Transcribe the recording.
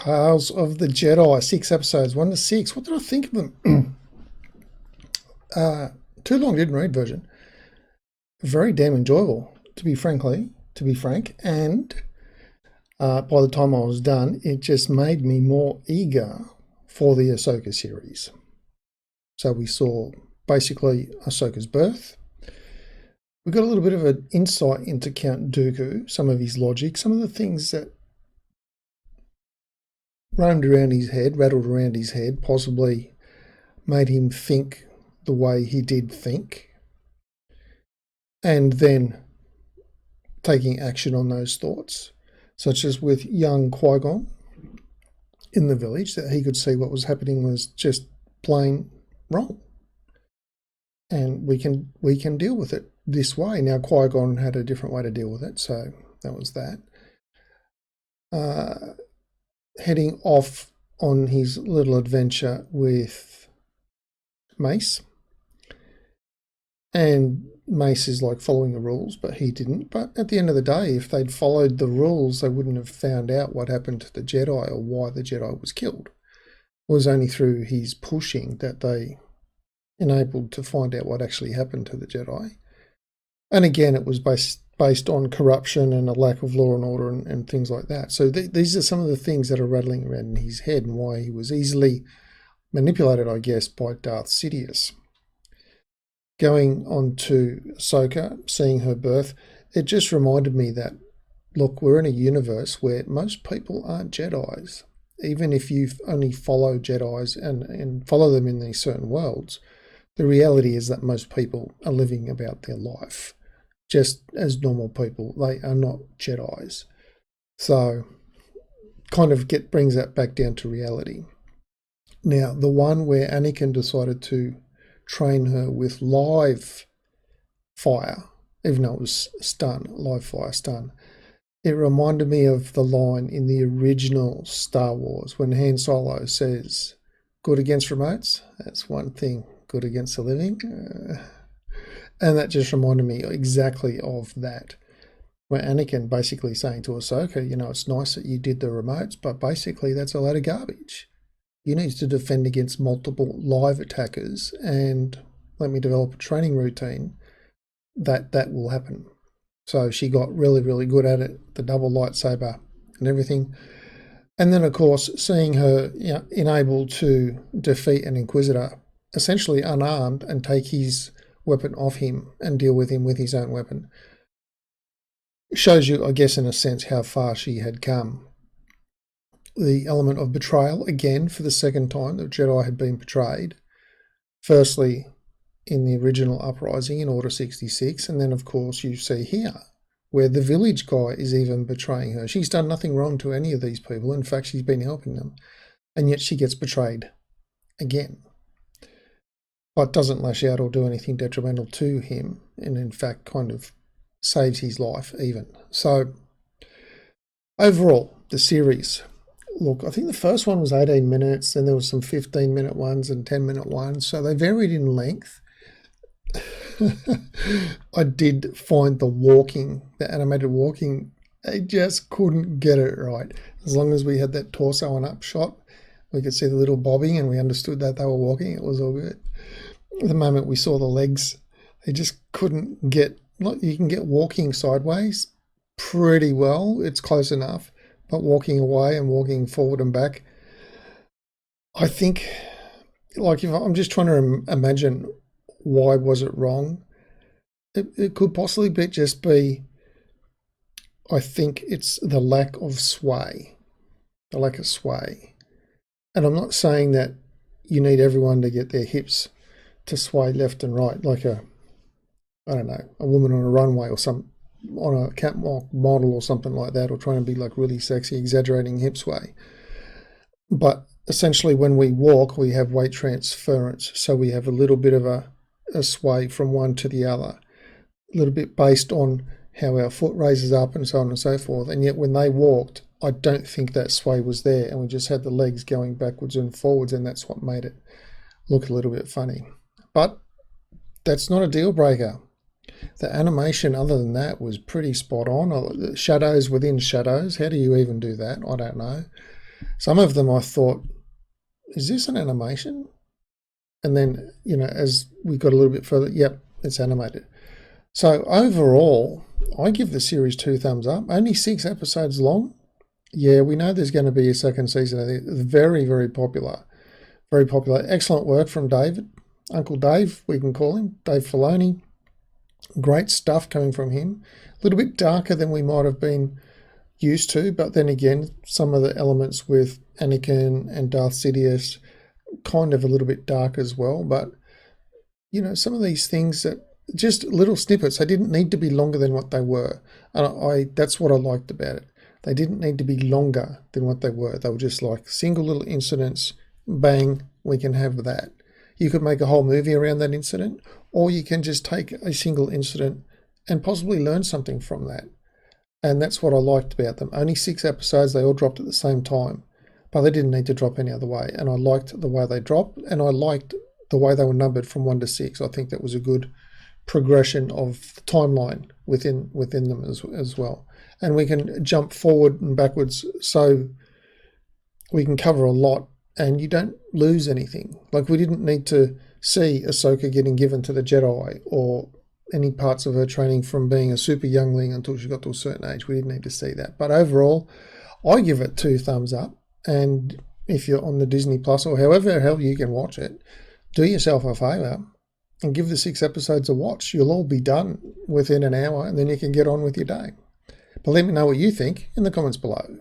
Tales of the Jedi, 6 episodes, 1 to 6. What did I think of them? Too long, didn't read version. Very damn enjoyable, to be frank. And by the time I was done, it just made me more eager for the Ahsoka series. So we saw basically Ahsoka's birth. We got a little bit of an insight into Count Dooku, some of his logic, some of the things that rattled around his head, possibly made him think the way he did think, and then taking action on those thoughts, such as with young Qui-Gon in the village, that he could see what was happening was just plain wrong. And we can deal with it this way. Now, Qui-Gon had a different way to deal with it, so that was that. Heading off on his little adventure with Mace. And Mace is like following the rules, but he didn't. But at the end of the day, if they'd followed the rules, they wouldn't have found out what happened to the Jedi or why the Jedi was killed. It was only through his pushing that they enabled to find out what actually happened to the Jedi. And again, it was based on corruption and a lack of law and order and things like that. So these are some of the things that are rattling around in his head and why he was easily manipulated, I guess, by Darth Sidious. Going on to Ahsoka, seeing her birth, it just reminded me that, look, we're in a universe where most people aren't Jedis. Even if you only follow Jedis and follow them in these certain worlds, the reality is that most people are living about their life just as normal people. They are not Jedis. So kind of brings that back down to reality. Now, the one where Anakin decided to train her with live fire, even though it was live fire stun, it reminded me of the line in the original Star Wars when Han Solo says, "Good against remotes, that's one thing. Good against the living." And that just reminded me exactly of that, where Anakin basically saying to Ahsoka, it's nice that you did the remotes, but basically that's a load of garbage. You need to defend against multiple live attackers, and let me develop a training routine that will happen. So she got really, really good at it, the double lightsaber and everything. And then, of course, seeing her enabled to defeat an Inquisitor, essentially unarmed, and take his weapon off him and deal with him with his own weapon, shows you, I guess, in a sense, how far she had come. The element of betrayal, again, for the second time, the Jedi had been betrayed. Firstly, in the original Uprising in Order 66, and then, of course, you see here, where the village guy is even betraying her. She's done nothing wrong to any of these people. In fact, she's been helping them. And yet she gets betrayed again. But doesn't lash out or do anything detrimental to him, and in fact kind of saves his life even. So overall, the series, look, I think the first one was 18 minutes, then there was some 15-minute ones and 10-minute ones, so they varied in length. I did find the animated walking, I just couldn't get it right. As long as we had that torso and up shot, we could see the little bobbing and we understood that they were walking, it was all good. The moment we saw the legs, they just couldn't get, look, you can get walking sideways pretty well, it's close enough, but walking away and walking forward and back, I think, like, if I'm just trying to imagine why was it wrong, it could possibly just be, I think it's the lack of sway. And I'm not saying that you need everyone to get their hips to sway left and right, like a woman on a runway or on a catwalk model or something like that, or trying to be like really sexy, exaggerating hip sway. But essentially when we walk, we have weight transference. So we have a little bit of a sway from one to the other, a little bit based on how our foot raises up and so on and so forth. And yet when they walked, I don't think that sway was there, and we just had the legs going backwards and forwards, and that's what made it look a little bit funny. But that's not a deal breaker. The animation other than that was pretty spot on. Shadows within shadows, how do you even do that? I don't know. Some of them I thought, is this an animation? And then, as we got a little bit further, yep, it's animated. So overall, I give the series 2 thumbs up. Only 6 episodes long. Yeah, we know there's going to be a second season. I think it's very, very popular. Very popular. Excellent work from David. Uncle Dave, we can call him. Dave Filoni. Great stuff coming from him. A little bit darker than we might have been used to, but then again, some of the elements with Anakin and Darth Sidious kind of a little bit dark as well. But, some of these things that just little snippets, they didn't need to be longer than what they were. And that's what I liked about it. They didn't need to be longer than what they were. They were just like single little incidents, bang, we can have that. You could make a whole movie around that incident, or you can just take a single incident and possibly learn something from that. And that's what I liked about them. Only 6 episodes, they all dropped at the same time, but they didn't need to drop any other way. And I liked the way they dropped, and I liked the way they were numbered from 1 to 6. I think that was a good progression of the timeline within them as well. And we can jump forward and backwards, so we can cover a lot and you don't lose anything. Like, we didn't need to see Ahsoka getting given to the Jedi, or any parts of her training from being a super youngling until she got to a certain age. We didn't need to see that. But overall, I give it 2 thumbs up. And if you're on the Disney Plus or however the hell you can watch it, do yourself a favour and give the 6 episodes a watch. You'll all be done within an hour, and then you can get on with your day. But let me know what you think in the comments below.